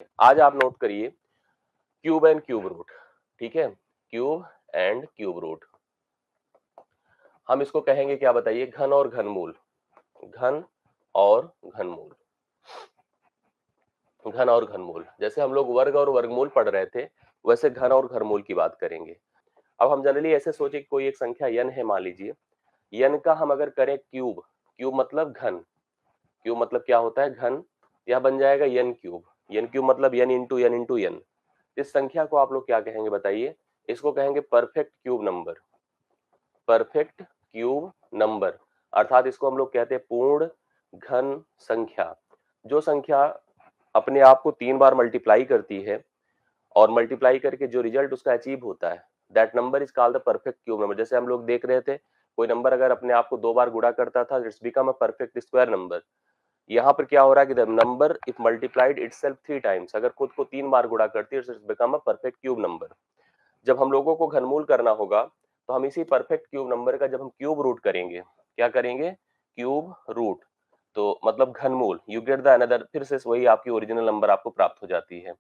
आज आप नोट करिए क्यूब एंड क्यूब रूट। ठीक है, क्यूब एंड क्यूब रूट। हम इसको कहेंगे क्या बताइए, घन और घनमूल। घन और घनमूल। घन और घनमूल, जैसे हम लोग वर्ग और वर्गमूल पढ़ रहे थे वैसे घन और घनमूल की बात करेंगे। अब हम जनरली ऐसे सोचे कि कोई एक संख्या n है, मान लीजिए n का हम अगर करें क्यूब, क्यूब मतलब घन, क्यूब मतलब क्या होता है, घन। यह बन जाएगा n क्यूब। n क्यूब मतलब n into n into n। इस संख्या को आप लोग क्या कहेंगे बताइए, इसको कहेंगे perfect cube number. Perfect cube number, अर्थात इसको हम लोग कहते हैं पूर्ण घन संख्या। जो संख्या अपने आप को 3 बार मल्टीप्लाई करती है और मल्टीप्लाई करके जो रिजल्ट उसका अचीव होता है, that number is called the perfect cube number. जैसे हम लोग देख रहे थे, कोई नंबर अगर अपने आप को 2 बार गुणा करता था, it's become a perfect square number. यहाँ पर क्या हो रहा है कि the number if multiplied itself 3 times, अगर खुद को 3 बार गुणा करती है, it's become a perfect cube number. जब हम लोगों को घनमूल करना होगा तो हम इसी परफेक्ट क्यूब नंबर का जब हम क्यूब रूट करेंगे, क्या करेंगे, क्यूब रूट, तो मतलब घनमूल, यू गेट द अनदर, फिर से वही आपकी ओरिजिनल नंबर आपको प्राप्त हो जाती है।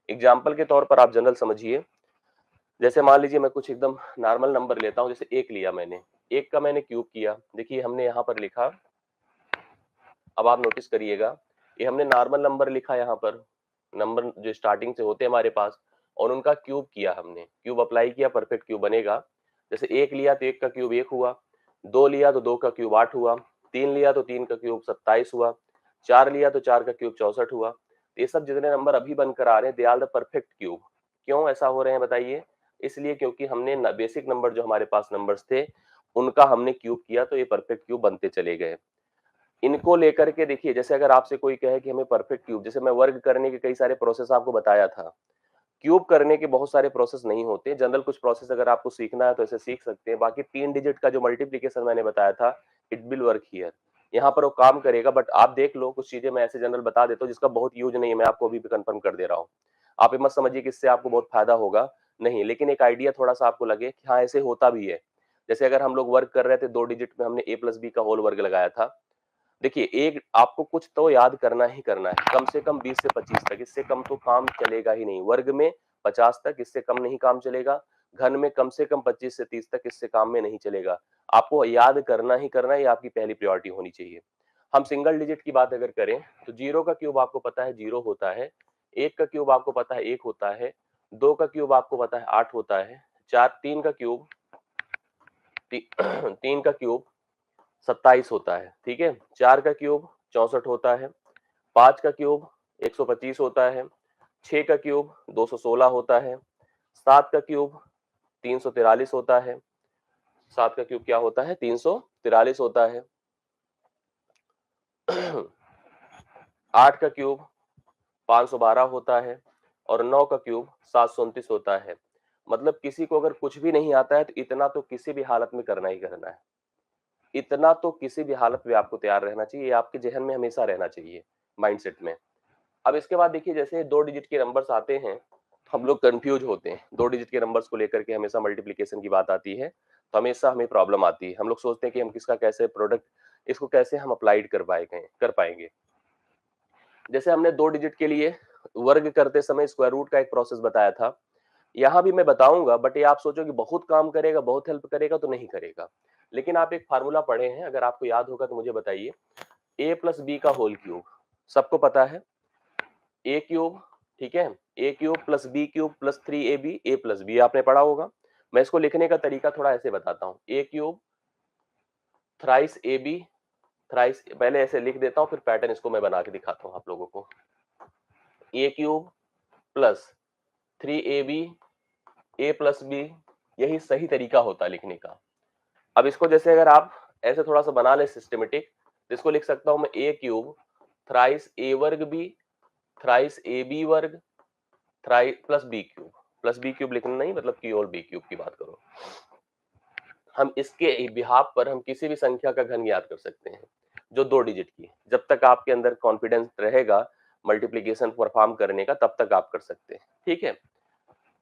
एग्जाम्पल के तौर पर आप जनरल समझिए, जैसे मान लीजिए मैं कुछ एकदम नॉर्मल नंबर लेता हूं, जैसे 1 लिया मैंने, 1 का मैंने क्यूब किया। देखिए हमने यहाँ पर लिखा, अब आप नोटिस करिएगा, ये हमने नॉर्मल नंबर लिखा, यहाँ पर नंबर जो स्टार्टिंग से होते हैं हमारे पास, और उनका क्यूब किया हमने, क्यूब अप्लाई किया, परफेक्ट क्यूब बनेगा। जैसे 1 लिया तो 1 का क्यूब 1 हुआ, 2 लिया तो 2 का क्यूब 8 हुआ, 3 लिया तो 3 का क्यूब 27 हुआ, 4 लिया तो 4 का क्यूब 64 हुआ। ये सब जितने नंबर अभी बनकर आ रहे हैं, they are the perfect cube. क्यों ऐसा हो रहे हैं बताइए, इसलिए क्योंकि हमने बेसिक नंबर जो हमारे पास नंबर्स थे उनका हमने क्यूब किया, तो ये परफेक्ट क्यूब बनते चले गए। इनको लेकर के देखिए, जैसे अगर आपसे कोई कहे कि हमें परफेक्ट क्यूब, जैसे मैं वर्ग करने के कई सारे प्रोसेस आपको बताया था, क्यूब करने के बहुत सारे प्रोसेस नहीं होते। जनरल कुछ प्रोसेस अगर आपको सीखना है तो ऐसे सीख सकते हैं, बाकी 3 डिजिट का जो मल्टीप्लीकेशन मैंने बताया था, इट विल वर्क हियर, यहाँ पर वो काम करेगा। बट आप देख लो, कुछ चीजें मैं ऐसे जनरल बता देता हूँ जिसका बहुत यूज नहीं है, मैं आपको अभी भी कंफर्म कर दे रहा हूँ। आप ये मत समझिए कि इससे आपको बहुत फायदा होगा, नहीं, लेकिन एक आइडिया थोड़ा सा आपको लगे कि हाँ ऐसे होता भी है। जैसे अगर हम लोग वर्क कर रहे थे 2 डिजिट में, हमने a प्लस बी का होल वर्ग लगाया था। देखिए, एक आपको कुछ तो याद करना ही करना है, कम से कम 20 से 25 तक, इससे कम तो काम चलेगा ही नहीं। वर्ग में 50 तक, इससे कम नहीं काम चलेगा। घन में कम से कम 25 से 30 तक, इससे काम में नहीं चलेगा। आपको याद करना ही करना है, ये आपकी पहली प्रायोरिटी होनी चाहिए। हम सिंगल डिजिट की बात अगर करें तो 0 का क्यूब आपको पता है 0 होता है, 1 का क्यूब आपको पता है 1 होता है, 2 का क्यूब आपको पता है 8 होता है, 3 का क्यूब 3 का क्यूब 27 होता है, ठीक है, 4 का क्यूब 64 होता है, 5 का क्यूब 125 होता है, 6 का क्यूब 216 होता है, 7 का क्यूब 343 होता है, 7 का क्यूब क्या होता है, 343 होता है, 8 का क्यूब 512 होता है, और 9 का क्यूब 729 होता है। मतलब किसी को अगर कुछ भी नहीं आता है तो इतना तो किसी भी हालत में करना ही करना है, इतना तो किसी भी हालत में आपको तैयार रहना चाहिए, ये आपके जहन में हमेशा रहना चाहिए, माइंडसेट में। अब इसके बाद देखिए, जैसे 2 डिजिट के नंबर्स आते हैं तो हम लोग कंफ्यूज होते हैं। 2 डिजिट के नंबर्स को लेकर के हमेशा मल्टीप्लिकेशन की बात आती है तो हमेशा हमें प्रॉब्लम आती है। हम लोग सोचते हैं कि हम किसका कैसे प्रोडक्ट, इसको कैसे हम अप्लाइड कर पाएंगे। जैसे हमने 2 डिजिट के लिए वर्ग करते समय स्क्वायर रूट का एक प्रोसेस बताया था, यहाँ भी मैं बताऊंगा, बट ये आप सोचो कि बहुत काम करेगा, बहुत हेल्प करेगा, तो नहीं करेगा। लेकिन आप एक फार्मूला पढ़े हैं, अगर आपको याद होगा तो मुझे बताइए, a प्लस बी का होल क्यूब, सबको पता है, ए क्यूब, ठीक है, A cube plus B cube plus 3ab, A plus B आपने पढ़ा होगा। मैं इसको लिखने का तरीका थोड़ा ऐसे बताता हूँ, A cube thrice A B, thrice, पहले ऐसे लिख देता हूँ फिर पैटर्न इसको मैं बना के दिखाता हूँ आप लोगों को। ए cube plus 3ab, A plus B, यही सही तरीका होता है लिखने का। अब इसको जैसे अगर आप ऐसे थोड़ा सा बना ले सिस्टमेटिक, इसको लिख सकता हूं मैं ए क्यूब थ्राइस ए वर्ग बी, थ्राइस ए बी वर्ग, thrice plus B cube. Plus B cube लिखना नहीं, मतलब की और बी क्यूब की बात करो। हम इसके बिहाफ पर हम किसी भी संख्या का घन याद कर सकते हैं जो 2 डिजिट की, जब तक आपके अंदर कॉन्फिडेंस रहेगा मल्टीप्लीकेशन परफॉर्म करने का, तब तक आप कर सकते हैं, ठीक है।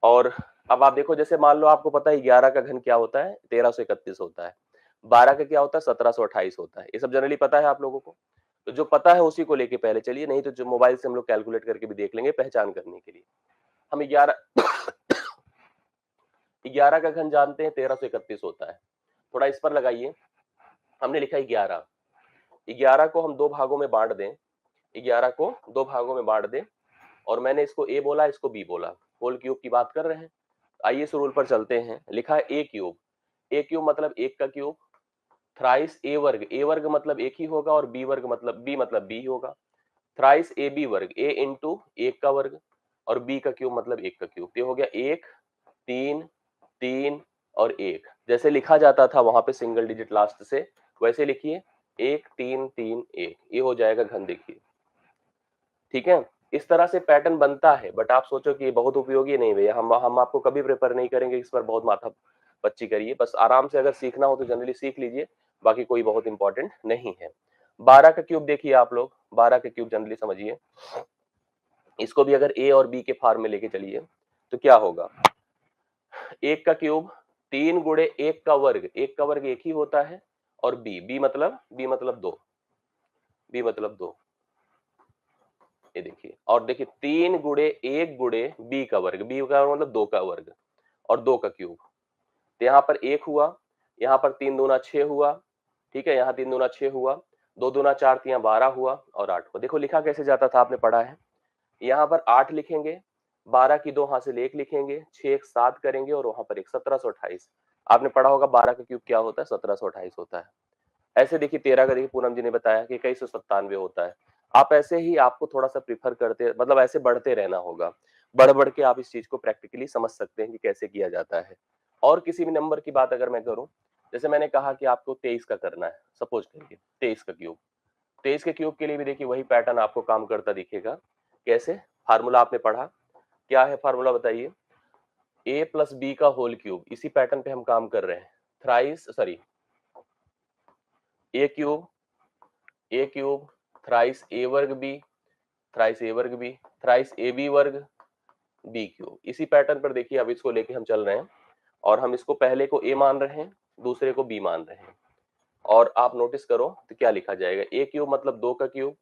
और अब आप देखो, जैसे मान लो आपको पता है 11 का घन क्या होता है, 1331 होता है, 12 का क्या होता है, 1728 होता है, ये सब जनरली पता है आप लोगों को। तो जो पता है उसी को लेके पहले चलिए, नहीं तो जो मोबाइल से हम लोग कैलकुलेट करके भी देख लेंगे पहचान करने के लिए। हम 11 11 का घन जानते हैं 1331 होता है। थोड़ा इस पर लगाइए, हमने लिखा 11, 11 को हम दो भागों में बांट दें, 11 को दो भागों में बांट दें, और मैंने इसको ए बोला, इसको बी बोला, होल क्यूब की बात कर रहे हैं। आइए इस रूल पर चलते हैं। लिखा है ए क्यूब, ए क्यूब मतलब एक का क्यूब, थ्राइस ए वर्ग, ए वर्ग मतलब एक ही होगा, और बी वर्ग मतलब बी होगा। थ्राइस ए बी वर्ग, ए इंटू एक का वर्ग, और बी का क्यूब मतलब एक का क्यूब। ये हो गया एक, तीन, तीन और एक। जैसे लिखा जाता था वहां पे सिंगल डिजिट लास्ट से, वैसे लिखिए, एक, तीन, तीन, एक, ये हो जाएगा घन। देखिए, ठीक है, इस तरह से पैटर्न बनता है। बट आप सोचो कि ये बहुत उपयोगी नहीं भैया, हम आपको कभी प्रेफर नहीं करेंगे इस पर बहुत माथा पच्ची करिए। बस आराम से अगर सीखना हो तो जनरली सीख लीजिए, बाकी कोई बहुत इंपॉर्टेंट नहीं है। 12 का क्यूब देखिए आप लोग, 12 का क्यूब जनरली समझिए, इसको भी अगर ए और बी के फॉर्म में लेके चलिए तो क्या होगा, एक का क्यूब, तीन गुणे एक का वर्ग, एक का वर्ग एक ही होता है, और बी मतलब दो, बी मतलब दो, ये देखिए, और देखिए तीन गुणे एक गुणे बी का वर्ग, बी का वर्ग मतलब दो का वर्ग, और दो का क्यूब। तो यहाँ पर एक हुआ, यहाँ पर तीन दूना छह हुआ, ठीक है, यहाँ तीन दूना छह हुआ, दो दूना चार, तिया 12 हुआ, और 8 हुआ। देखो लिखा कैसे जाता था, आपने पढ़ा है। यहाँ पर 8 लिखेंगे, 12 की दो हासिल एक लिखेंगे, 6 एक 7 करेंगे, और वहां पर एक 1728। आपने पढ़ा होगा 12 का क्यूब क्या होता है, 1728 होता है। ऐसे देखिए 13 का, देखिए पूनम जी ने बताया कि 2197 होता है। आप ऐसे ही, आपको थोड़ा सा प्रिफर करते, मतलब ऐसे बढ़ते रहना होगा, बढ़ बढ़ के आप इस चीज को प्रैक्टिकली समझ सकते हैं कि कैसे किया जाता है। और किसी भी नंबर की बात अगर मैं करूं, जैसे मैंने कहा कि आपको 23 का करना है, सपोज करिए 23 का क्यूब, 23 के क्यूब के लिए भी देखिए वही पैटर्न आपको काम करता दिखेगा। कैसे, फार्मूला आपने पढ़ा, क्या है फार्मूला बताइए, ए प्लस बी का होल क्यूब, इसी पैटर्न पे हम काम कर रहे हैं। Thrice sorry, A cube, A cube, thrice A वर्ग बी, थ्राइस ए वर्ग बी, थ्राइस ए बी वर्ग, बी क्यूब। इसी पैटर्न पर देखिए अब इसको लेके हम चल रहे हैं, और हम इसको पहले को ए मान रहे हैं, दूसरे को बी मान रहे हैं। और आप नोटिस करो तो क्या लिखा जाएगा, ए क्यूब मतलब दो का क्यूब,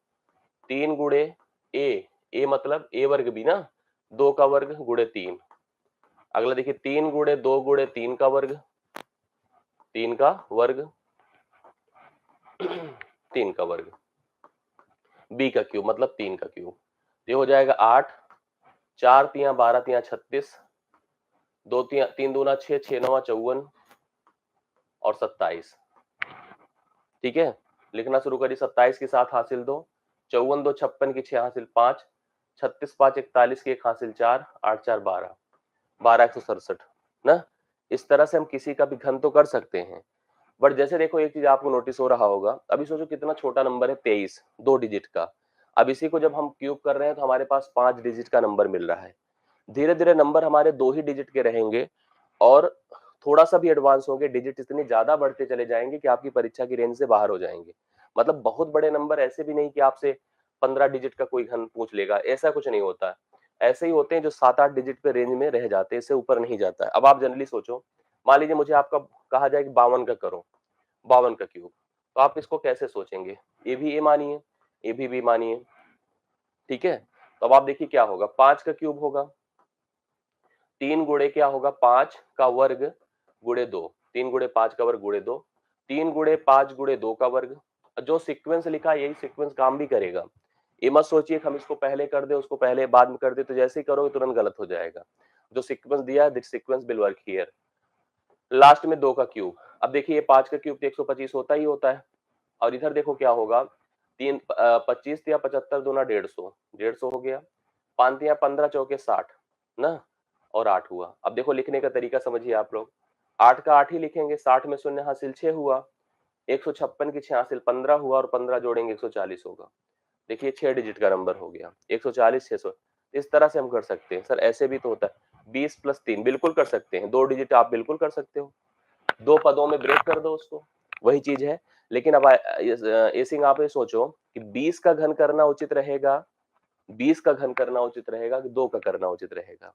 तीन गुणे ए, ए मतलब ए वर्ग बी ना, दो का वर्ग गुणे तीन। अगला देखिए, तीन गुणे दो गुणे तीन का वर्ग, तीन का वर्ग तीन का वर्ग, बी का क्यूब मतलब तीन का क्यूब। ये हो जाएगा 8, चार तिया 12 तिया 36, दो तिया तीन दूना 6, 6 नवा 54, और 27। ठीक है, लिखना शुरू करिए, 27 के साथ हासिल दो, 54 दो 56 की 6 हासिल 5, 36 5 41 की एक हासिल 4, 8 4 12, 12 167 ना। इस तरह से हम किसी का भी घन तो कर सकते हैं। बट जैसे देखो एक चीज आपको नोटिस हो रहा होगा, अभी सोचो कितना छोटा नंबर है 23, दो डिजिट का। अब इसी को जब हम क्यूब कर रहे हैं तो हमारे पास 5 डिजिट का नंबर मिल रहा है। धीरे धीरे नंबर हमारे दो ही डिजिट के रहेंगे, और थोड़ा सा भी एडवांस होंगे, डिजिट इतने ज्यादा बढ़ते चले जाएंगे कि आपकी परीक्षा की रेंज से बाहर हो जाएंगे। मतलब बहुत बड़े नंबर, ऐसे भी नहीं कि आपसे 15 डिजिट का कोई घन पूछ लेगा, ऐसा कुछ नहीं होता है। ऐसे ही होते हैं जो 7-8 डिजिट पे रेंज में रह जाते हैं, इससे ऊपर नहीं जाता है। अब आप जनरली सोचो, मान लीजिए मुझे आपका कहा जाए कि 52 का करो, 52 का क्यूब, तो आप इसको कैसे सोचेंगे, ए भी ए मानिए, ए भी बी मानिए, ठीक है। तो अब आप देखिए क्या होगा, 5 का क्यूब होगा, तीन गुणे क्या होगा, 5 का वर्ग गुणे दो, तीन गुणे 5 का वर्ग गुणे दो, तीन गुणे 5 गुणे दो का वर्ग। जो सीक्वेंस लिखा है यही सीक्वेंस काम भी करेगा। ये मत सोचिए कि हम इसको पहले कर दे उसको पहले बाद में कर दे, तो जैसे ही करोगे तुरंत गलत हो जाएगा। जो सीक्वेंस दिया है this sequence will work here. Last में दो का क्यूब, अब देखिए 5 का क्यूब तो 125 होता ही होता है, और इधर देखो क्या होगा, 25 या 75 दूना 150, 150 हो गया, 5 या 15 चौके 60 ना, और 8 हुआ। अब देखो लिखने का तरीका समझिए आप लोग, 8 का 8 ही लिखेंगे, 60 में शून्य हासिल 6 हुआ, 156 की 6 हासिल 15 हुआ, और 15 जोड़ेंगे 140 होगा। देखिए 6 डिजिट का नंबर हो गया, 140 600। इस तरह से हम कर सकते हैं। सर ऐसे भी तो होता है, 20 प्लस 3 बिल्कुल कर सकते हैं, दो डिजिट आप बिल्कुल कर सकते हो, दो पदों में ब्रेक कर दो उसको, वही चीज है। लेकिन अब ये सिंह आप ये सोचो कि 20 का घन करना उचित रहेगा, 20 का घन करना उचित रहेगा कि दो का करना उचित रहेगा।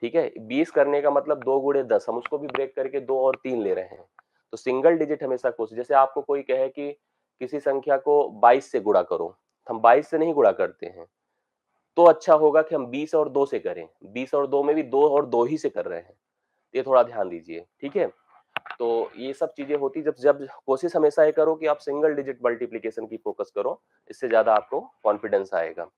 ठीक है, 20 करने का मतलब दो गुणे 10, हम उसको भी ब्रेक करके दो और तीन ले रहे हैं। तो सिंगल डिजिट हमेशा कोशिश, जैसे आपको कोई कहे कि किसी संख्या को 22 से गुणा करो, हम 22 से नहीं गुणा करते हैं, तो अच्छा होगा कि हम 20 और 2 से करें। 20 और 2 में भी 2 और 2 ही से कर रहे हैं, ये थोड़ा ध्यान दीजिए, ठीक है। तो ये सब चीजें होती, जब जब कोशिश हमेशा ये करो कि आप सिंगल डिजिट मल्टीप्लीकेशन की फोकस करो, इससे ज्यादा आपको कॉन्फिडेंस आएगा।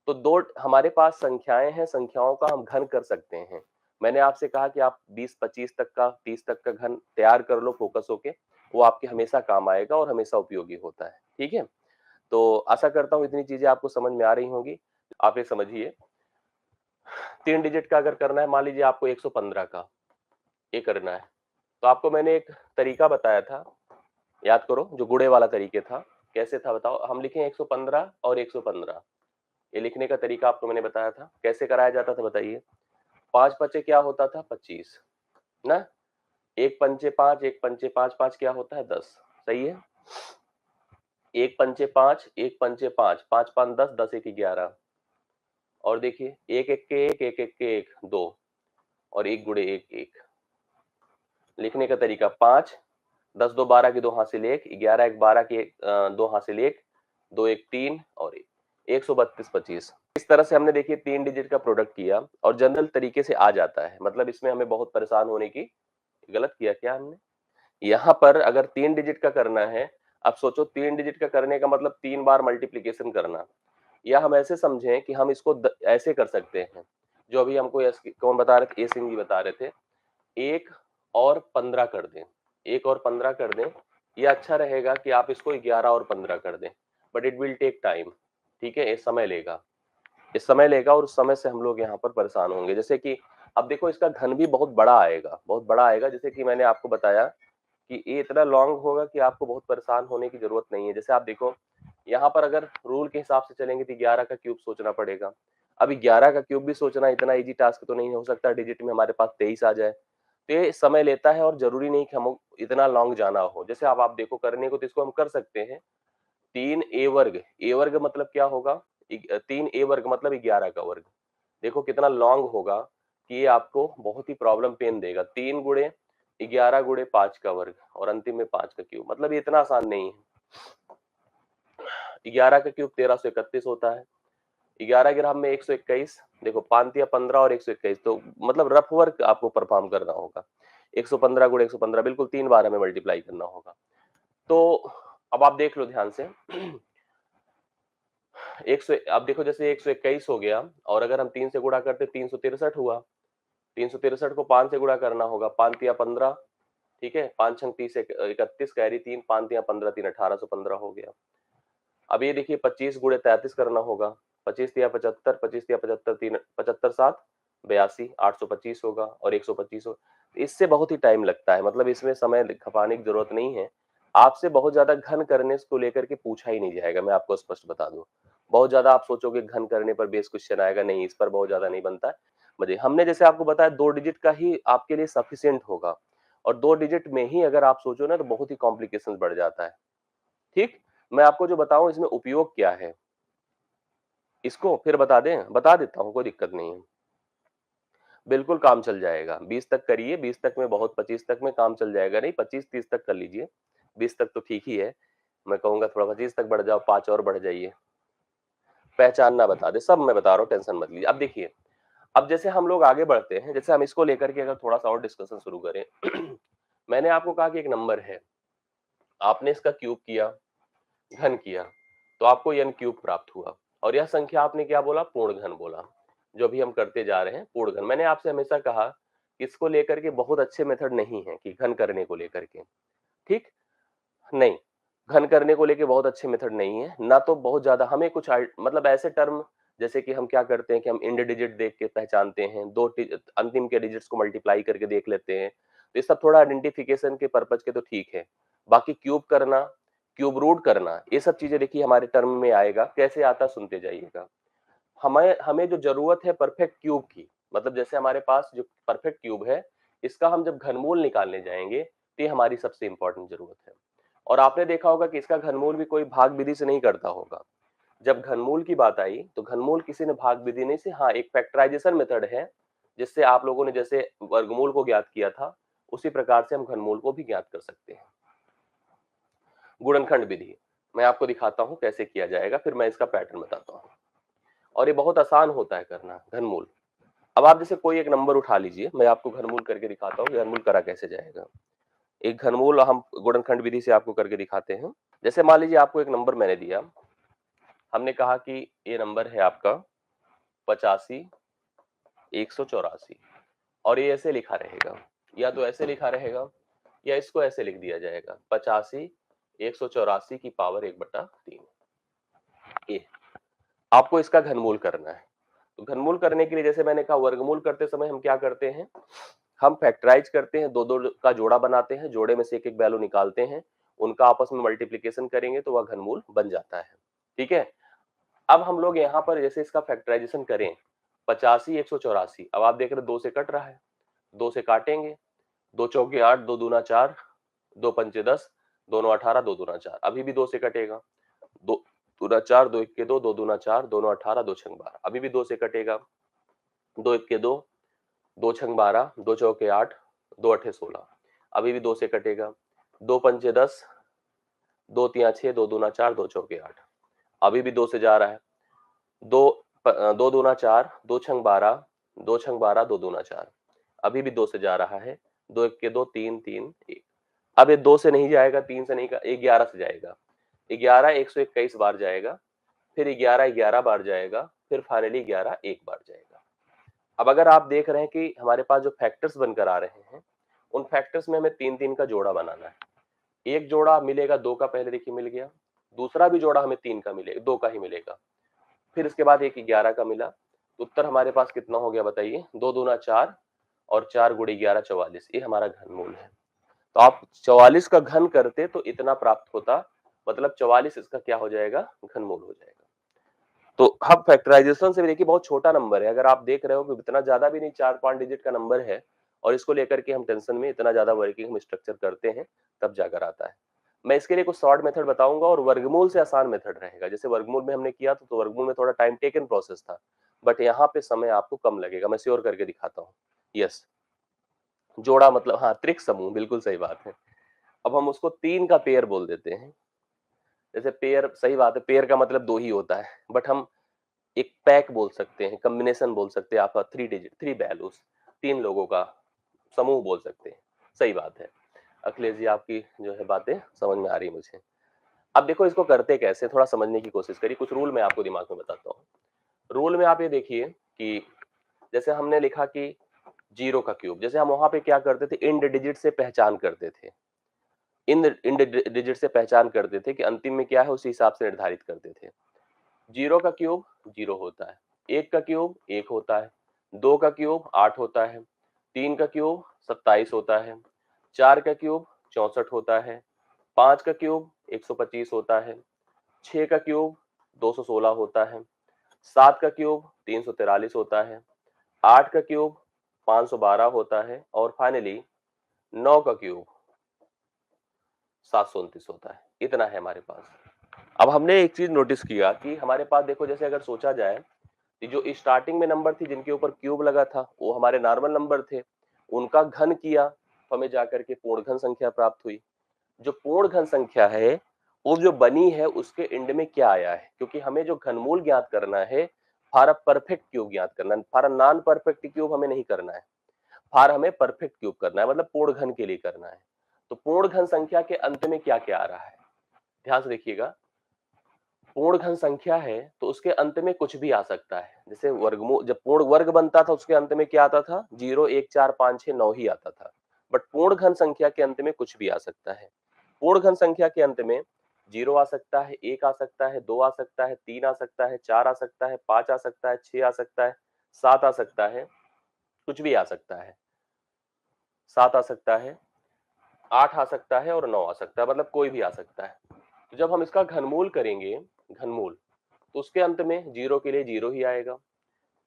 तो दो हमारे पास संख्याएं हैं, संख्याओं का हम घन कर सकते हैं। मैंने आपसे कहा कि आप 20-25 तक का, 30 तक का घन तैयार कर लो फोकस होके, वो आपके हमेशा काम आएगा और हमेशा उपयोगी होता है, ठीक है। तो आशा करता हूँ इतनी चीजें आपको समझ में आ रही होंगी। आप ये समझिए, 3 डिजिट का अगर करना है, मान लीजिए आपको 115 का ये करना है, तो आपको मैंने एक तरीका बताया था, याद करो, जो गुणे वाला तरीके था। कैसे था बताओ, हम लिखें 115 और 115, ये लिखने का तरीका आपको मैंने बताया था। कैसे कराया जाता था बताइए। 5 पचे क्या होता था, 25 ना। 1 पंचे 5, 1 पंचे 5, 5 क्या होता है, 10। सही है। 1 पंचे 5, 1 पंचे 5, 5 5 10, 10 1 11। और देखिए 1 1 के 1, 1 1 के 1 2, और 1 गुणे 1 1। लिखने का तरीका 5, 10 2 12 की 2 हासिल 1, 11 1 12 की 2 हासिल 1, 2 1 3 और 1, 132 25। इस तरह से हमने देखिए 3 डिजिट का प्रोडक्ट किया और जनरल तरीके से आ जाता है, मतलब इसमें हमें बहुत परेशान होने की, गलत किया क्या हमने। यहाँ पर अगर 3 डिजिट का करना है, अब सोचो 3 डिजिट का करने का मतलब 3 बार मल्टीप्लिकेशन करना, या हम ऐसे समझें कि हम इसको ऐसे कर सकते हैं, जो अभी हमको कौन बता रहे थे, ए सिंह जी बता रहे थे, 1 और 15 कर दें, 1 और 15 कर दें। ये अच्छा रहेगा कि आप इसको 11 और 15 कर दें, but it will take time, ठीक है, ये समय लेगा, ये समय लेगा और उस समय से हम लोग यहाँ पर परेशान होंगे। जैसे कि अब देखो इसका घन भी बहुत बड़ा आएगा, बहुत बड़ा आएगा। जैसे कि मैंने आपको बताया कि ये इतना लॉन्ग होगा कि आपको बहुत परेशान होने की जरूरत नहीं है। जैसे आप देखो यहाँ पर अगर रूल के हिसाब से चलेंगे तो 11 का क्यूब सोचना पड़ेगा। अब 11 का क्यूब भी सोचना इतना इजी टास्क तो नहीं हो सकता, डिजिट में हमारे पास 23 आ जाए, तो ये समय लेता है और जरूरी नहीं कि हम इतना लॉन्ग जाना हो। जैसे अब आप देखो करने को तो इसको हम कर सकते हैं, 3a वर्ग, ए वर्ग मतलब क्या होगा, 3a वर्ग मतलब 11 का वर्ग। देखो कितना लॉन्ग होगा कि ये आपको बहुत ही प्रॉब्लम पेन देगा। 3 गुणे 11 गुणे 5 का वर्ग और अंतिम में 5 का क्यूब, मतलब ये इतना आसान नहीं है। 11 का क्यूब 1331 होता है, 11 ग्राम में 121, देखो 5 या 15 और 121, तो मतलब रफ वर्क आपको परफॉर्म करना होगा। 115 गुणे 115 बिल्कुल 3 बार हमें मल्टीप्लाई करना होगा। तो अब आप देख लो ध्यान से, 100, अब देखो जैसे 121 हो गया, और अगर हम 3 से गुणा करते 363 हुआ। 363 को 5 से गुणा करना होगा, 5 या 15, ठीक है, 5 छंग 30 31, कैरी 3, 5 या 15 3 1815 हो गया। अब ये देखिए 25 गुणे 33 करना होगा, 25 या 75, 25 या 75 3 75 7 82, 825 होगा और 125 हो। इससे बहुत ही टाइम लगता है, मतलब इसमें समय खपाने की जरूरत नहीं है। आपसे बहुत ज्यादा घन करने को लेकर के पूछा ही नहीं जाएगा, मैं आपको स्पष्ट बता दूं। बहुत ज्यादा आप सोचोगे घन करने पर बेस क्वेश्चन आएगा, नहीं, इस पर बहुत ज्यादा नहीं बनता है। मुझे हमने जैसे आपको बताया 2 डिजिट का ही आपके लिए सफिशियंट होगा, और 2 डिजिट में ही अगर आप सोचो ना तो बहुत ही कॉम्प्लिकेशन बढ़ जाता है, ठीक। मैं आपको जो बताऊं इसमें उपयोग क्या है, इसको फिर बता दें, बता देता हूं, कोई दिक्कत नहीं है। बिल्कुल काम चल जाएगा, 20 तक करिए, 20 तक में बहुत, 25 तक में काम चल जाएगा, नहीं 25-30 तक कर लीजिए, 20 तक तो ठीक ही है। मैं कहूंगा थोड़ा 25 तक बढ़ जाओ, 5 और बढ़ जाइए। पहचान ना बता दे, सब मैं बता रहा हूँ, टेंशन मत लीजिए। अब देखिए, अब जैसे हम लोग आगे बढ़ते हैं, जैसे हम इसको लेकर के अगर थोड़ा सा और डिस्कशन शुरू करें, मैंने आपको कहा कि एक नंबर है, आपने इसका क्यूब किया, घन किया, तो आपको n क्यूब प्राप्त हुआ, और यह संख्या आपने क्या बोला, पूर्ण घन बोला। जो भी हम करते जा रहे हैं पूर्ण घन, मैंने आपसे हमेशा कहा इसको लेकर के बहुत अच्छे मेथड नहीं है कि घन करने को लेकर के, ठीक, नहीं, घन करने को लेके बहुत अच्छे मेथड नहीं है ना, तो बहुत ज्यादा हमें कुछ मतलब ऐसे टर्म, जैसे कि हम क्या करते हैं कि हम इंड डिजिट देख के पहचानते हैं, दो अंतिम के डिजिट्स को मल्टीप्लाई करके देख लेते हैं, तो ये सब थोड़ा आइडेंटिफिकेशन के पर्पज के तो ठीक है। बाकी क्यूब करना, क्यूब रूट करना, ये सब चीजें देखिए हमारे टर्म में आएगा, कैसे आता सुनते जाइएगा। हमें हमें जो जरूरत है परफेक्ट क्यूब की, मतलब जैसे हमारे पास जो परफेक्ट क्यूब है, इसका हम जब घनमूल निकालने जाएंगे तो ये हमारी सबसे इंपॉर्टेंट जरूरत है। और आपने देखा होगा कि इसका घनमूल भी कोई भाग विधि से नहीं करता होगा। जब घनमूल की बात आई तो घनमूल किसी ने भाग विधि नहीं से, हाँ एक फैक्टराइजेशन मेथड है, जिससे आप लोगों ने जैसे वर्गमूल को ज्ञात किया था, उसी प्रकार से हम घनमूल को भी ज्ञात कर सकते हैं। गुणनखंड विधि, मैं आपको दिखाता हूँ कैसे किया जाएगा, फिर मैं इसका पैटर्न बताता हूँ। और ये बहुत आसान होता है करना, घनमूल। अब आप जैसे कोई एक नंबर उठा लीजिए, मैं आपको घनमूल करके दिखाता हूँ, घनमूल करा कैसे जाएगा। एक घनमूल हम गुणनखंड विधि से आपको करके दिखाते हैं। जैसे मान लीजिए आपको एक नंबर मैंने दिया, हमने कहा कि ये नंबर है आपका 85 184, और ये ऐसे लिखा रहेगा, या तो ऐसे लिखा रहेगा या इसको ऐसे लिख दिया जाएगा 85 184 की पावर 1/3। ये आपको इसका घनमूल करना है। तो घनमूल करने के लिए जैसे मैंने कहा, वर्गमूल करते समय हम क्या करते हैं, हम फैक्टराइज करते हैं, दो दो का जोड़ा बनाते हैं, जोड़े में से एक एक वैल्यू निकालते हैं, उनका आपस में मल्टीप्लीकेशन करेंगे तो वह घनमूल बन जाता है। ठीक है। अब हम लोग यहाँ पर जैसे इसका फैक्टराइजेशन करें, 85 184, अब आप देख रहे 2 से कट रहा है, 2 से काटेंगे, 2 चौके 8, 2 दूना 4, 2 पंचे 10, दोनों 18, 2 दूना 4, अभी भी 2 से कटेगा, 2 दूना 4, 2 इक्के 2, 2 दूना 4, दोनों 18, 2 छंग 12, अभी भी 2 से कटेगा, 2 इक्के 2, 2 छंग 12, 2 चौके 8, 2 अठे 16, अभी भी 2 से कटेगा, 2 पंचे 10, 2 तिया 6, 2 दूना 4, 2 चौके 8, अभी भी 2 से जा रहा है, 2 दूना 4, 2 छंग 12, 2 छंग 12, 2 दूना 4, अभी भी 2 से जा रहा है, 2 इक्के 2, 3 3 1, अब ये 2 से नहीं जाएगा, 3 से नहीं, 11 से जाएगा, 11 121 बार जाएगा, फिर 11 11 बार जाएगा, फिर फाइनली 11 एक बार जाएगा। अब अगर आप देख रहे हैं कि हमारे पास जो फैक्टर्स बनकर आ रहे हैं, उन फैक्टर्स में हमें 3 3 का जोड़ा बनाना है। एक जोड़ा मिलेगा 2 का, पहले देखिए मिल गया, दूसरा भी जोड़ा हमें 3 का मिलेगा, 2 का ही मिलेगा, फिर इसके बाद एक 11 का मिला, तो उत्तर हमारे पास कितना हो गया बताइए, 2 दूना 4 और 4 गुणे 11 44, ये हमारा घनमूल है। तो आप 44 का घन करते तो इतना प्राप्त होता, मतलब 44 इसका क्या हो जाएगा, घनमूल हो जाएगा। तो हम फैक्टराइजेशन से भी देखिए बहुत छोटा नंबर है, अगर आप देख रहे हो कि इतना ज्यादा भी नहीं, 4-5 डिजिट का नंबर है, और इसको लेकर के हम टेंशन में इतना ज्यादा वर्किंग हम स्ट्रक्चर करते हैं, तब जाकर आता है। मैं इसके लिए कुछ शॉर्ट मेथड बताऊंगा, और वर्गमूल से आसान मेथड रहेगा। जैसे वर्गमूल में हमने किया तो वर्गमूल में थोड़ा टाइम टेकन प्रोसेस था, बट यहाँ पे समय आपको कम लगेगा, मैं श्योर करके दिखाता हूँ। यस, जोड़ा मतलब, हाँ, त्रिक समूह, बिल्कुल सही बात है। अब हम उसको 3 का पेयर बोल देते हैं। जैसे पेयर, सही बात है, पेयर का मतलब 2 ही होता है, बट हम एक पैक बोल सकते हैं, कॉम्बिनेशन बोल सकते हैं, आपका 3 डिजिट, 3 वैल्यूज, 3 लोगों का समूह बोल सकते हैं। सही बात है अखिलेश जी, आपकी जो है बातें समझ में आ रही है मुझे। अब देखो इसको करते कैसे, थोड़ा समझने की कोशिश करिए, कुछ रूल मैं आपको दिमाग में बताता हूँ। रूल में आप ये देखिए कि जैसे हमने लिखा कि 0 का क्यूब, जैसे हम वहां पे क्या करते थे, इंड डिजिट से पहचान करते थे, इन डिजिट से पहचान करते थे कि अंतिम में क्या है, उसी हिसाब से निर्धारित करते थे। 0 का क्यूब 0 होता है, 1 का क्यूब 1 होता है, 2 का क्यूब 8 होता है, 3 का क्यूब 27 होता है, 4 का क्यूब 64 होता है, 5 का क्यूब 125 होता है, 6 का क्यूब 216 होता है, 7 का क्यूब 343 होता है, 8 का क्यूब 512 होता है, और फाइनली 9 का क्यूब 729 होता है। इतना है हमारे पास। अब हमने एक चीज नोटिस किया कि हमारे पास देखो, जैसे अगर सोचा जाए कि जो स्टार्टिंग में नंबर थी जिनके ऊपर क्यूब लगा था, वो हमारे नॉर्मल नंबर थे, उनका घन किया तो हमें जाकर के पूर्ण घन संख्या प्राप्त हुई। जो पूर्ण घन संख्या है वो जो बनी है, उसके एंड में क्या आया है, क्योंकि हमें जो घनमूल ज्ञात करना है, फॉर अ परफेक्ट क्यूब ज्ञात करना है, for a non perfect cube हमें नहीं करना है, फॉर हमें परफेक्ट क्यूब करना है, मतलब पूर्ण घन के लिए करना है। तो पूर्ण घन संख्या के अंत में क्या क्या आ रहा है, ध्यान से देखिएगा। पूर्ण घन संख्या है तो उसके अंत में कुछ भी आ सकता है। जैसे वर्गमूल, जब पूर्ण वर्ग बनता था उसके अंत में क्या आता था, 0 1 4 5 6 9 ही आता था, बट पूर्ण घन संख्या के अंत में कुछ भी आ सकता है। पूर्ण घन संख्या के अंत में 0 आ सकता है, 1 आ सकता है, 2 आ सकता है, 3 आ सकता है, 4 आ सकता है, 5 आ सकता है, 6 आ सकता है, 7 आ सकता है, कुछ भी आ सकता है, 7 आ सकता है, 8 आ सकता है, और 9 आ सकता है, मतलब कोई भी आ सकता है। तो जब हम इसका घनमूल करेंगे, घनमूल, तो उसके अंत में 0 के लिए 0 ही आएगा,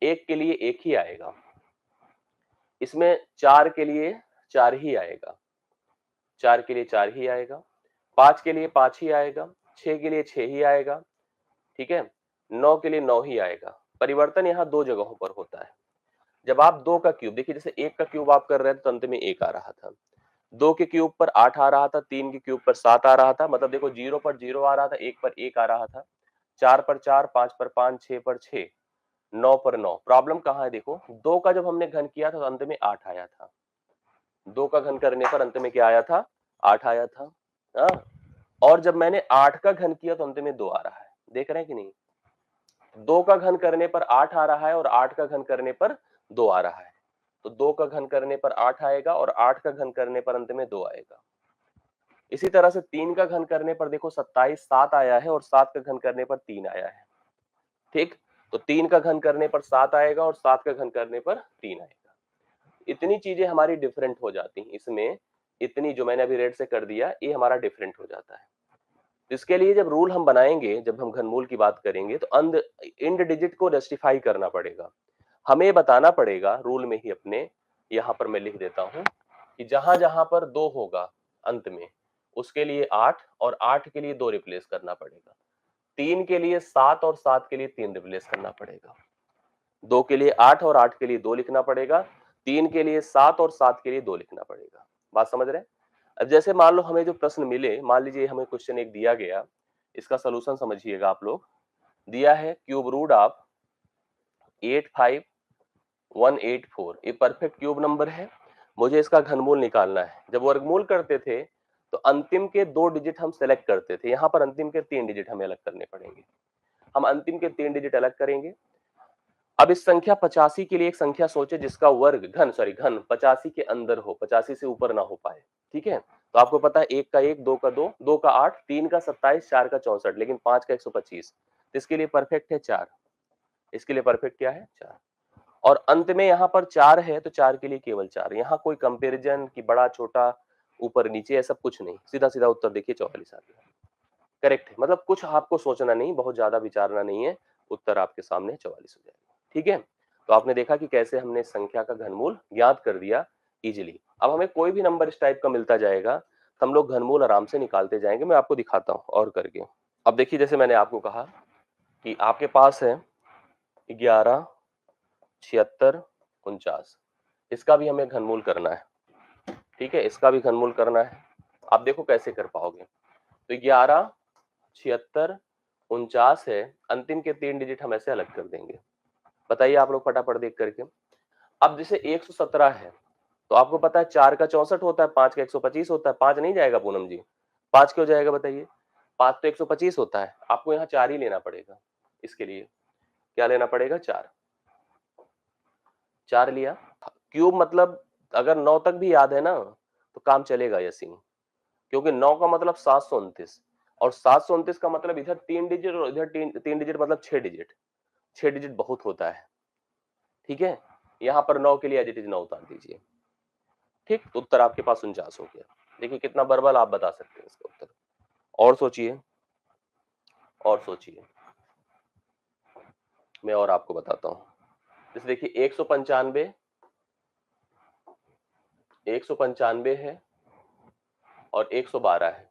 1 के लिए 1 ही आएगा, इसमें 4 के लिए 4 ही आएगा, 4 के लिए 4 ही आएगा, 5 के लिए 5 ही आएगा, 6 के लिए 6 ही आएगा, ठीक है, 9 के लिए 9 ही आएगा। परिवर्तन यहाँ 2 जगहों पर होता है। जब आप 2 का क्यूब देखिए, जैसे 1 का क्यूब आप कर रहे थे तो अंत में 1 आ रहा था, 2 के क्यूब पर 8 आ रहा था, 3 के क्यूब पर 7 आ रहा था, मतलब देखो 0 पर 0 आ रहा था, 1 पर 1 आ रहा था, 4 पर 4, 5 पर 5, 6 पर 6, 9 पर 9। प्रॉब्लम कहाँ है देखो, 2 का जब हमने घन किया था तो अंत में 8 आया था। 2 का घन करने पर अंत में क्या आया था? 8 आया था। हाँ? और जब मैंने 8 का घन किया तो अंत में 2 आ रहा है। देख रहे हैं कि नहीं? 2 का घन करने पर 8 आ रहा है और 8 का घन करने पर 2 आ रहा है। तो 2 का घन करने पर 8 आएगा और 8 का घन करने पर अंत में 2 आएगा। इसी तरह से 3 का घन करने पर देखो 27, 7 आया है और 7 का घन करने पर 3 आया है। ठीक? तो 3 का घन करने पर 7 आएगा और 7 का घन करने पर 3 आएगा। इतनी चीजें हमारी डिफरेंट हो जाती हैं। इसमें इतनी जो मैंने अभी रेड से कर दिया, ये हमारा डिफरेंट हो जाता है। इसके लिए जब रूल हम बनाएंगे, जब हम घनमूल की बात करेंगे, तो इंड डिजिट को जस्टिफाई करना पड़ेगा। हमें बताना पड़ेगा रूल में ही अपने, यहां पर मैं लिख देता हूं कि जहां जहां पर 2 होगा अंत में, उसके लिए 8 और 8 के लिए 2 रिप्लेस करना पड़ेगा। 3 के लिए 7 और 7 के लिए 3 रिप्लेस करना पड़ेगा। 2 के लिए 8 और 8 के लिए 2 लिखना पड़ेगा। 3 के लिए 7 और 7 के लिए 2 लिखना पड़ेगा। बात समझ रहे हैं? अब जैसे मान लो हमें जो प्रश्न मिले, मान लीजिए हमें क्वेश्चन एक दिया गया, इसका सॉल्यूशन समझिएगा आप लोग। दिया है क्यूब रूट ऑफ 85184, ये परफेक्ट क्यूब नंबर है। मुझे इसका घनमूल निकालना है। जब वर्गमूल करते थे तो अंतिम के 2 डिजिट हम सेलेक्ट करते थे, यहाँ पर अंतिम के 3 डिजिट हमें अलग करने पड़ेंगे। हम अंतिम के 3 डिजिट अलग करेंगे। अब इस संख्या 85 के लिए एक संख्या सोचे जिसका वर्ग घन 85 के अंदर हो, 85 से ऊपर ना हो पाए। ठीक है? तो आपको पता है 1 का 1, 2 का 2, 2 का 8, 3 का 27, 4 का 64, लेकिन 5 का 125। इसके लिए परफेक्ट है 4। इसके लिए परफेक्ट क्या है? 4। और अंत में यहाँ पर 4 है तो 4 के लिए केवल 4। यहाँ कोई कंपैरिजन कि बड़ा छोटा, ऊपर नीचे, ऐसा कुछ नहीं। सीधा सीधा उत्तर देखिए 44 आ गया। करेक्ट है। मतलब कुछ आपको सोचना नहीं, बहुत ज्यादा विचारना नहीं है, उत्तर आपके सामने 44 हो जाएगा। ठीक है? तो आपने देखा कि कैसे हमने संख्या का घनमूल ज्ञात कर दिया इजीली। अब हमें कोई भी नंबर इस टाइप का मिलता जाएगा तो हम लोग घनमूल आराम से निकालते जाएंगे। मैं आपको दिखाता हूं और करके। अब देखिए, जैसे मैंने आपको कहा कि आपके पास है 11, 76, 49। इसका भी हमें घनमूल करना है। ठीक है? इसका भी घनमूल करना है। आप देखो कैसे कर पाओगे। तो 11, 76, 49 है। अंतिम के 3 डिजिट हम ऐसे अलग कर देंगे। बताइए आप लोग फटाफट देख करके। अब जैसे 117 है, तो आपको पता है 4 का 64 होता है, 5 का 125 होता है। 5 नहीं जाएगा पूनम जी? 5 क्यों जाएगा बताइए? 5 तो 125 होता है। आपको यहाँ 4 ही लेना पड़ेगा। इसके लिए क्या लेना पड़ेगा? 4। 4 लिया। क्यूब मतलब अगर 9 तक भी याद है ना तो काम चलेगा यसीन, क्योंकि 9 का मतलब 729 और 729 का मतलब इधर 3 डिजिट और इधर 3 डिजिट, मतलब 6 डिजिट। 6 डिजिट बहुत होता है। ठीक है? यहाँ पर 9 के लिए एज इट इज 9 उतार दीजिए। ठीक? तो उत्तर आपके पास 49 हो गया। देखिए कितना बर्बल आप बता सकते हैं इसका उत्तर। और सोचिए, और सोचिए, मैं और आपको बताता हूँ। जैसे देखिए 195, 195 है और 112 है।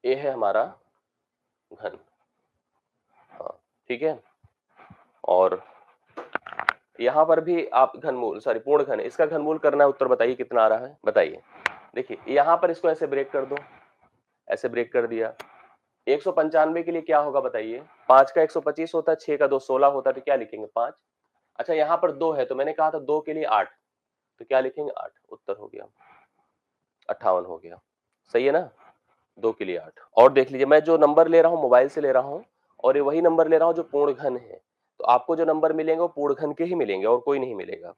ये है हमारा घन। हाँ, ठीक है? और यहाँ पर भी आप घनमूल, सॉरी पूर्ण घन, इसका घनमूल करना है। उत्तर बताइए कितना आ रहा है? बताइए। देखिए यहाँ पर इसको ऐसे ब्रेक कर दो, ऐसे ब्रेक कर दिया। 195 के लिए क्या होगा बताइए? 5 का 125 होता है, 6 का 2 16 होता है, तो क्या लिखेंगे? 5। अच्छा यहाँ पर 2 है तो मैंने कहा था 2 के लिए 8, तो क्या लिखेंगे? 8। उत्तर हो गया 58 हो गया। सही है ना? 2 के लिए 8। और देख लीजिए, मैं जो नंबर ले रहा हूँ मोबाइल से ले रहा हूँ और ये वही नंबर ले रहा हूँ जो पूर्ण घन है। तो आपको जो नंबर मिलेंगे वो पूर्ण घन के ही मिलेंगे और कोई नहीं मिलेगा।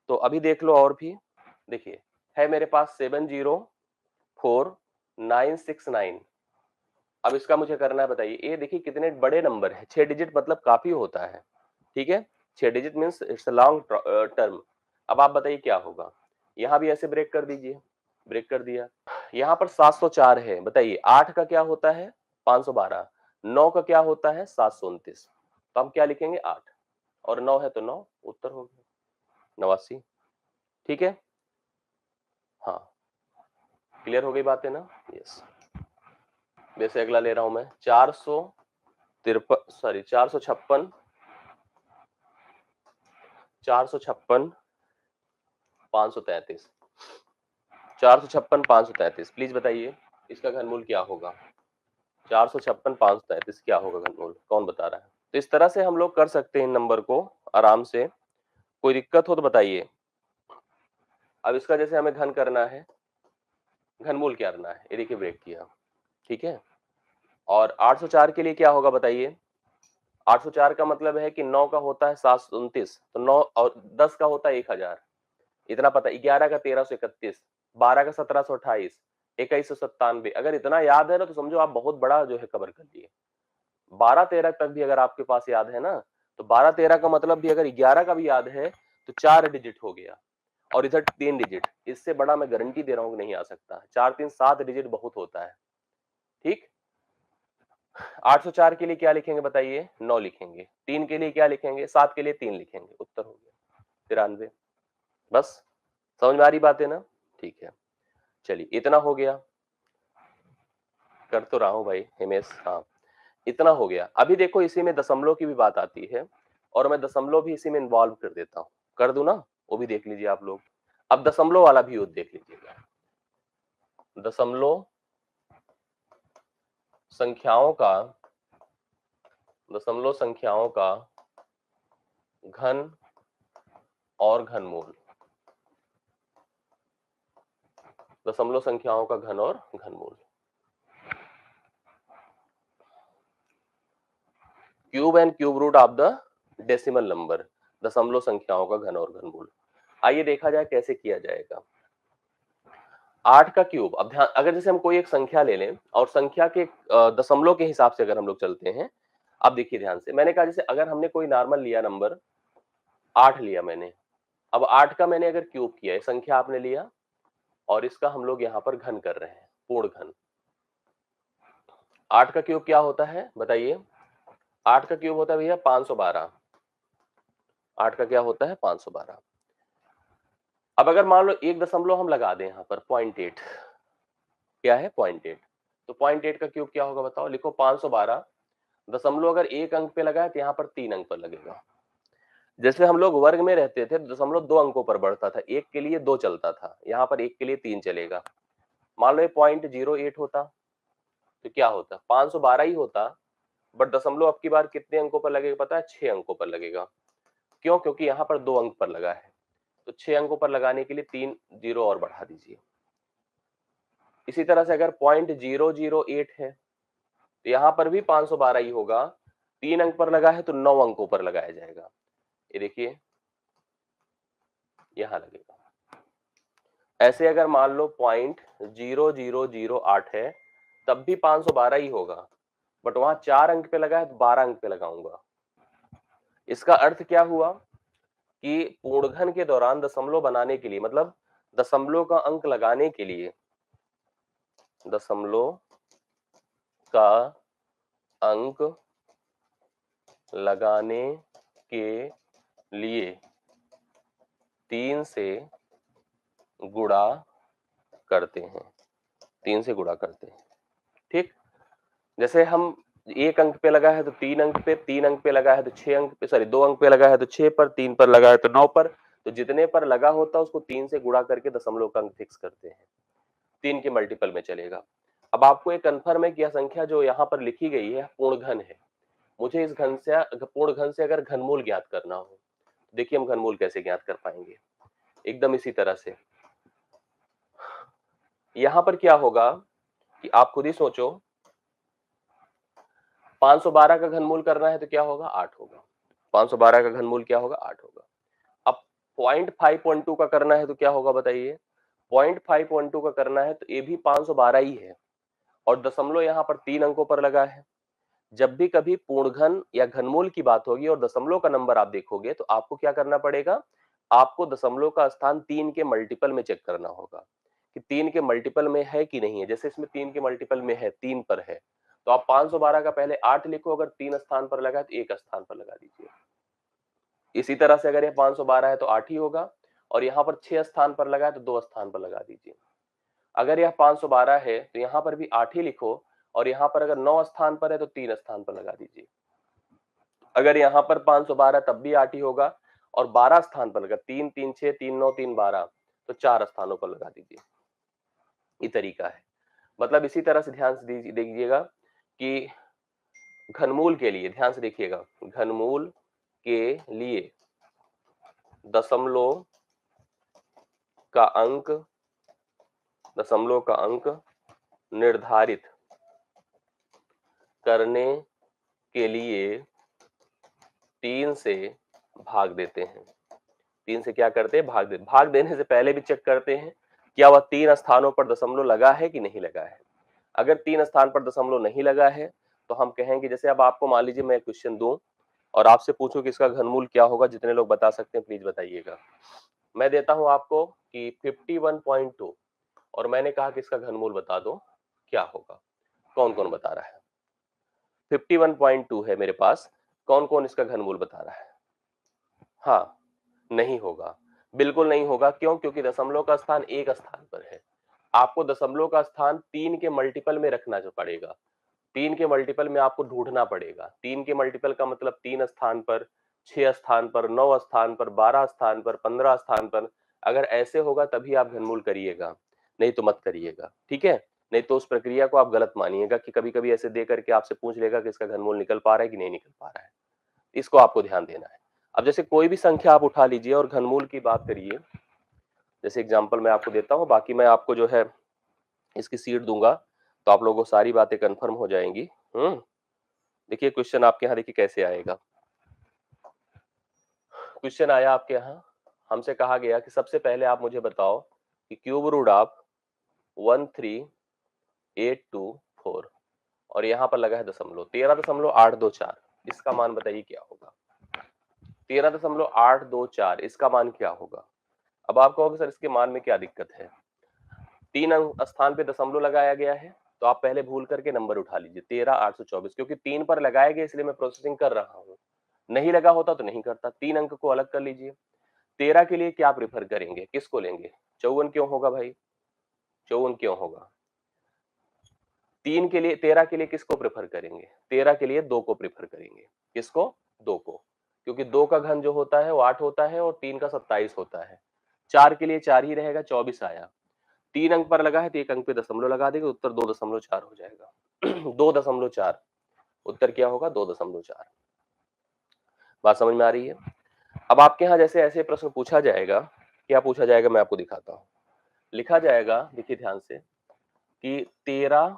तो अभी देख लो और भी। देखिए है मेरे पास 704969। अब इसका मुझे करना है। बताइए, ये देखिए कितने बड़े नंबर है। 6 डिजिट मतलब काफी होता है। ठीक है? 6 digit means it's a long term. अब आप बताइए क्या होगा? यहाँ भी ऐसे ब्रेक कर दीजिए। ब्रेक कर दिया। यहाँ पर 704 है। बताइए 8 का क्या होता है? 512। 9 का क्या होता है? 729। तो हम क्या लिखेंगे? 8 और 9 है तो 9। उत्तर हो गया 89। ठीक है? हाँ, क्लियर हो गई बातें ना? यस। वैसे अगला ले रहा हूं मैं 453, सॉरी 456, 456, 533। 456 533, प्लीज बताइए इसका घनमूल क्या होगा। 456 533 क्या होगा घनमूल, कौन बता रहा है। तो इस तरह से हम लोग कर सकते हैं इन नंबर को आराम से, कोई दिक्कत हो तो बताइए। अब इसका जैसे हमें घन करना है, घनमूल क्या करना है, ये देखिए ब्रेक किया, ठीक है। और 804 के लिए क्या होगा बताइए। 804 का मतलब है कि 9 का होता है 729, तो 9 और 10 का होता है 1000, इतना पता। 11 का 1331, 12 का 1728, 2197। अगर इतना याद है ना तो समझो आप बहुत बड़ा जो है कवर कर लिए। 12-13 तक भी अगर आपके पास याद है ना, तो 12-13 का मतलब भी अगर 11 का भी याद है तो 4 डिजिट हो गया, और इधर 3 डिजिट। इससे बड़ा मैं गारंटी दे रहा हूं कि नहीं आ सकता। 4 3 7 डिजिट बहुत होता है, ठीक। 804 के लिए क्या लिखेंगे बताइए, 9 लिखेंगे। 3 के लिए क्या लिखेंगे, 7 के लिए 3 लिखेंगे, उत्तर हो गया 93। बस समझ में आ रही बात है ना, ठीक है। चलिए इतना हो गया, कर तो रहा हूं भाई हिमेश, हाँ इतना हो गया। अभी देखो इसी में दशमलव की भी बात आती है, और मैं दशमलव भी इसी में इन्वॉल्व कर देता हूं, कर दूं ना, वो भी देख लीजिए आप लोग। अब दशमलव वाला भी देख लीजिएगा। दशमलव संख्याओं का, दशमलव संख्याओं का घन और घनमूल, दशमलव संख्याओं का घन और घनमूल। Cube and cube root of the decimal number, दशमलव संख्याओं का घन और घनमूल। आइए देखा जाए कैसे किया जाएगा। 8 का क्यूब, अब ध्यान, अगर जैसे हम कोई एक संख्या ले लें और संख्या के दशमलव के हिसाब से अगर हम लोग चलते हैं। अब देखिए ध्यान से, मैंने कहा जैसे अगर हमने कोई नॉर्मल लिया नंबर 8 लिया मैंने, अब 8 का मैंने अगर क्यूब किया, ये संख्या आपने लिया और इसका हम लोग यहाँ पर घन कर रहे हैं, पूर्ण घन। 8 का क्यूब क्या होता है बताइए। 8 का क्यूब होता है भैया 512। 8 का क्या होता है 512। अब अगर मान लो एक दशमलव हम लगा दें यहाँ पर 0.8, क्या है 0.8, तो 0.8 का क्यूब क्या होगा बताओ, लिखो 512 दशमलव अगर एक अंक पे लगा है तो यहाँ पर 3 अंक पर लगेगा। जैसे हम लोग वर्ग में रहते थे दशमलव 2 अंकों पर बढ़ता था, एक के लिए 2 चलता था, यहाँ पर एक के लिए 3 चलेगा। मान लो ये 0.08 होता तो क्या होता, 512 ही होता, बट दशमलव अब की बार कितने अंकों पर लगेगा पता है, 6 अंकों पर लगेगा। क्यों, क्योंकि यहाँ पर 2 अंक पर लगा है, तो 6 अंकों पर लगाने के लिए 3 जीरो और बढ़ा दीजिए। इसी तरह से अगर 0.008 है तो यहाँ पर भी 512 ही होगा, 3 अंक पर लगा है तो 9 अंकों पर लगाया जाएगा। ये देखिए यहां लगेगा। ऐसे अगर मान लो 0.0008 है तब भी 512 ही होगा, बट वहां 4 अंक पे लगा है तो 12 अंक पे लगाऊंगा। इसका अर्थ क्या हुआ कि पूर्णघन के दौरान दशमलव बनाने के लिए, मतलब दशमलव का अंक लगाने के लिए, दशमलव का अंक लगाने के लिए 3 से गुणा करते हैं, 3 से गुणा करते हैं, ठीक। जैसे हम एक अंक पे लगा है तो 3 अंक पे, 3 अंक पे लगा है तो 6 अंक पे, सॉरी 2 अंक पे लगा है तो 6 पर, 3 पर लगा है तो 9 पर, तो जितने पर लगा होता है उसको 3 से गुणा करके दशमलव का अंक फिक्स करते हैं, 3 के मल्टीपल में चलेगा। अब आपको एक कंफर्म है कि यह संख्या जो यहाँ पर लिखी गई है पूर्ण घन है। मुझे इस घन से, पूर्ण घन से अगर घनमूल ज्ञात करना हो, देखिए हम घनमूल कैसे ज्ञात कर पाएंगे, एकदम इसी तरह से। यहां पर क्या होगा कि आप खुद ही सोचो, 512 का घनमूल करना है तो क्या होगा 8 होगा, 512 का घनमूल क्या होगा 8 होगा। अब 0.512 का करना है तो क्या होगा बताइए, 0.512 का करना है तो ये भी 512 ही है, और दशमलव यहाँ पर 3 अंकों पर लगा है। जब भी कभी पूर्णघन या घनमूल की बात होगी और दशमलव का नंबर आप देखोगे तो आपको क्या करना पड़ेगा, आपको दशमलव का स्थान 3 के मल्टीपल में चेक करना होगा कि 3 के मल्टीपल में है कि नहीं है। जैसे इसमें 3 के मल्टीपल में है, 3 पर है, तो आप 512 का पहले 8 लिखो, अगर 3 स्थान पर लगा है तो 1 स्थान पर लगा दीजिए। इसी तरह से अगर ये 512 है तो 8 ही होगा, और यहाँ पर 6 स्थान पर लगा है तो 2 स्थान पर लगा दीजिए। अगर यह 512 है तो यहाँ पर भी 8 ही लिखो, और यहाँ पर अगर 9 स्थान पर है तो 3 स्थान पर लगा दीजिए। अगर यहाँ पर 512 तब भी 8 ही होगा, और 12 स्थान पर लगा, 3 3 6 3 9 3 12, तो 4 स्थानों पर लगा दीजिए। ये तरीका है। मतलब इसी तरह से ध्यान से दीजिएगा कि घनमूल के लिए ध्यान से देखिएगा, घनमूल के लिए दशमलव का अंक निर्धारित करने के लिए 3 से भाग देते हैं। 3 से क्या करते हैं? भाग देने से पहले भी चेक करते हैं क्या वह 3 स्थानों पर दशमलव लगा है कि नहीं लगा है। अगर 3 स्थान पर दशमलव नहीं लगा है तो हम कहेंगे, जैसे अब आपको मान लीजिए मैं एक क्वेश्चन दूं और आपसे पूछूं कि इसका घनमूल क्या होगा, जितने लोग बता सकते हैं प्लीज बताइएगा। मैं देता हूं आपको कि 51.2 और मैंने कहा कि इसका घनमूल बता दो क्या होगा। कौन कौन बता रहा है? 51.2 है मेरे पास, कौन कौन इसका घनमूल बता रहा है? हाँ, नहीं होगा, बिल्कुल नहीं होगा। क्यों? क्योंकि दशमलव का स्थान एक स्थान पर है। आपको दशमलव का स्थान 3 के मल्टीपल में रखना जो पड़ेगा। 3 के मल्टीपल में आपको ढूंढना पड़ेगा। 3 के मल्टीपल का मतलब 3 स्थान पर, 6 स्थान पर, 9 स्थान पर, 12 स्थान पर, 15 स्थान पर। अगर ऐसे होगा तभी आप घनमूल करिएगा, नहीं तो मत करिएगा, ठीक है? नहीं तो उस प्रक्रिया को आप गलत मानिएगा कि कभी कभी ऐसे दे करके आपसे पूछ लेगा कि इसका घनमूल निकल पा रहा है कि नहीं निकल पा रहा है। इसको आपको ध्यान देना है। अब जैसे कोई भी संख्या आप उठा लीजिए और घनमूल की बात करिए। जैसे एग्जांपल मैं आपको देता हूं, बाकी मैं आपको जो है इसकी सीट दूंगा तो आप लोगों को सारी बातें कंफर्म हो जाएंगी। देखिए क्वेश्चन आपके यहाँ देखिए कैसे आएगा। क्वेश्चन आया आपके यहाँ, हमसे कहा गया कि सबसे पहले आप मुझे बताओ कि क्यूब रूट ऑफ 13824 और यहाँ पर लगा है दशमलव 13.824, इसका मान बताइए क्या होगा। 13.824 इसका मान क्या होगा। अब आप कहोगे सर इसके मान में क्या दिक्कत है, 3 अंक स्थान पे दशमलव लगाया गया है तो आप पहले भूल करके नंबर उठा लीजिए 13,824, क्योंकि 3 पर लगाया गया इसलिए मैं प्रोसेसिंग कर रहा हूँ। नहीं लगा होता तो नहीं करता। 3 अंक को अलग कर लीजिए। 13 के लिए क्या प्रेफर करेंगे, किसको लेंगे? 54 क्यों होगा भाई? 54 क्यों होगा? 3 के लिए, 13 के लिए किसको प्रेफर करेंगे? 13 के लिए 2 को प्रेफर करेंगे। किसको? 2 को, क्योंकि 2 का घन जो होता है वो 8 होता है और 3 का 27 होता है। 4 के लिए 4 ही रहेगा, 24 आया। 3 अंक पर लगा है तो 1 अंक पे दशमलव लगा देंगे, उत्तर 2.4 हो जाएगा। 2.4 उत्तर क्या होगा? 2.4। बात समझ में आ रही है? अब आपके यहाँ जैसे ऐसे प्रश्न पूछा जाएगा, क्या पूछा जाएगा मैं आपको दिखाता हूँ। लिखा जाएगा, देखिए ध्यान से, कि 13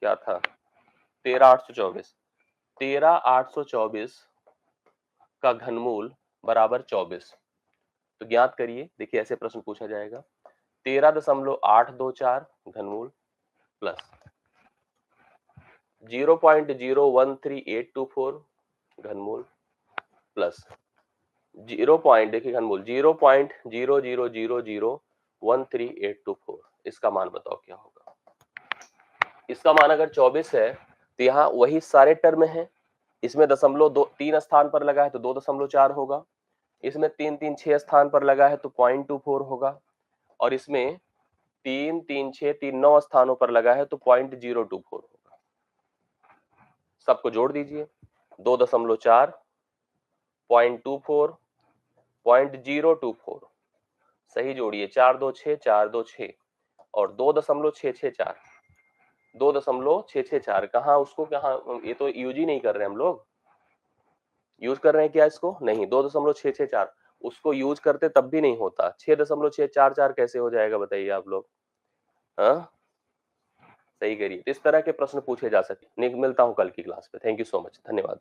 क्या था, 13,824, 13,824 का घनमूल बराबर 24। तो ज्ञात करिए। देखिए ऐसे प्रश्न पूछा जाएगा, 13.824 घनमूल प्लस 0.013824 घनमूल प्लस 0 पॉइंट, देखिए घनमूल 0.00001384, इसका मान बताओ क्या होगा। इसका मान अगर 24 है तो यहाँ वही सारे टर्म है, इसमें दशमलव 3 स्थान पर लगा है तो 2.4 होगा, इसमें 3 3 6 स्थान पर लगा है तो 0.24 होगा, और इसमें 3 3 6 3 9 स्थानों पर लगा है तो 0.024 होगा। सबको जोड़ दीजिए, 2.4, 0.24, 0.024, सही जोड़िए, 4 2 6 4 2 6 और 2.664, 2.664 कहाँ, उसको कहाँ, ये तो यूज ही नहीं कर रहे हम लोग। यूज कर रहे हैं क्या इसको? नहीं। 2.664 उसको यूज करते तब भी नहीं होता, 6.644 कैसे हो जाएगा बताइए आप लोग। हाँ सही करिए। इस तरह के प्रश्न पूछे जा सकते। मिलता हूं कल की क्लास में। थैंक यू सो मच, धन्यवाद।